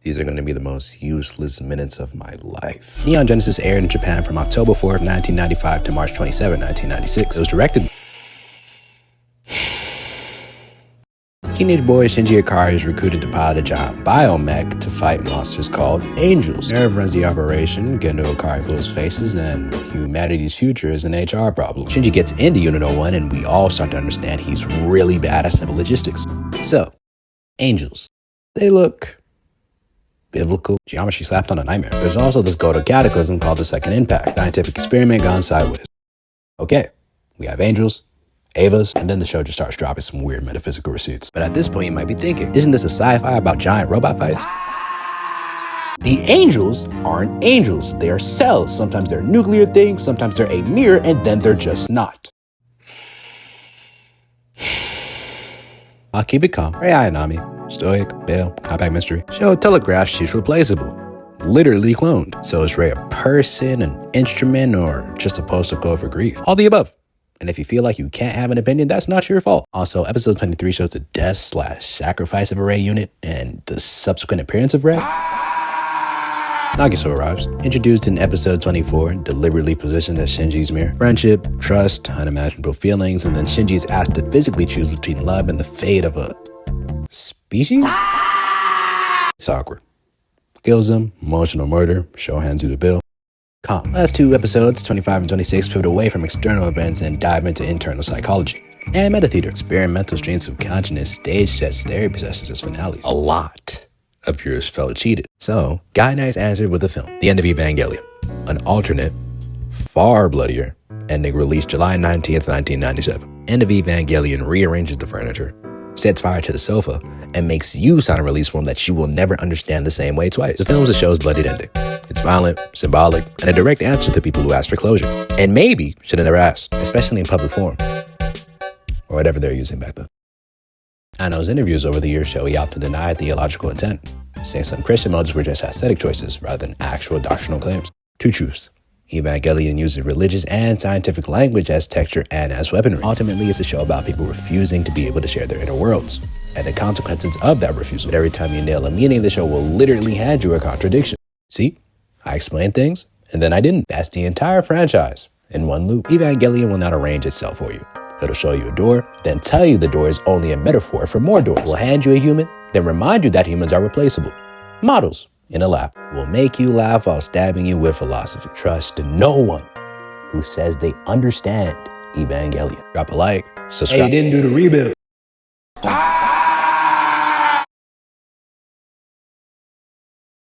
These are going to be the most useless minutes of my life. Neon Genesis aired in Japan from October 4th, 1995 to March 27, 1996. It was directed. Teenage boy Shinji Ikari is recruited to pilot a giant biomech to fight monsters called angels. Nerve runs the operation, Gendo Ikari blows faces, and humanity's future is an HR problem. Shinji gets into Unit 01 and we all start to understand he's really bad at simple logistics. So, angels. They look biblical. Geometry slapped on a nightmare. There's also this go-to cataclysm called the Second Impact. Scientific experiment gone sideways. Okay, we have angels, Avas, and then the show just starts dropping some weird metaphysical receipts. But at this point, you might be thinking, isn't this a sci-fi about giant robot fights? The angels aren't angels. They are cells. Sometimes they're nuclear things, sometimes they're a mirror, and then they're just not. I'll keep it calm. Rei Ayanami, stoic, pale, compact mystery. Show telegraphs she's replaceable. Literally cloned. So is Rei a person, an instrument, or just a poster code for grief? All the above. And if you feel like you can't have an opinion, that's not your fault. Also, episode 23 shows the death/sacrifice of a Rei unit and the subsequent appearance of Rei. Nagiso arrives, introduced in episode 24, deliberately positioned as Shinji's mirror. Friendship, trust, unimaginable feelings, and then Shinji is asked to physically choose between love and the fate of a species? It's awkward. Kills him, emotional murder, show hands you the bill. Calm. Last two episodes, 25 and 26, pivot away from external events and dive into internal psychology. And meta-theater, experimental streams of consciousness, stage sets, therapy sessions as finales. A lot of viewers felt cheated. So, Guy Nice answered with a film, The End of Evangelion, an alternate, far bloodier ending released July 19th, 1997. End of Evangelion rearranges the furniture, sets fire to the sofa, and makes you sign a release form that you will never understand the same way twice. The film is the show's bloodied ending. It's violent, symbolic, and a direct answer to people who ask for closure. And maybe should have never asked, especially in public forum. Or whatever they're using back then. Anno's interviews over the years show he often denied theological intent, saying some Christian motives were just aesthetic choices rather than actual doctrinal claims. Two truths. Evangelion uses religious and scientific language as texture and as weaponry. Ultimately, it's a show about people refusing to be able to share their inner worlds, and the consequences of that refusal. But every time you nail a meaning, the show will literally hand you a contradiction. See? I explained things, and then I didn't. That's the entire franchise in one loop. Evangelion will not arrange itself for you. It'll show you a door, then tell you the door is only a metaphor for more doors. We'll hand you a human, then remind you that humans are replaceable. Models in a lab will make you laugh while stabbing you with philosophy. Trust no one who says they understand Evangelion. Drop a like, subscribe. Hey, you didn't do the rebuild.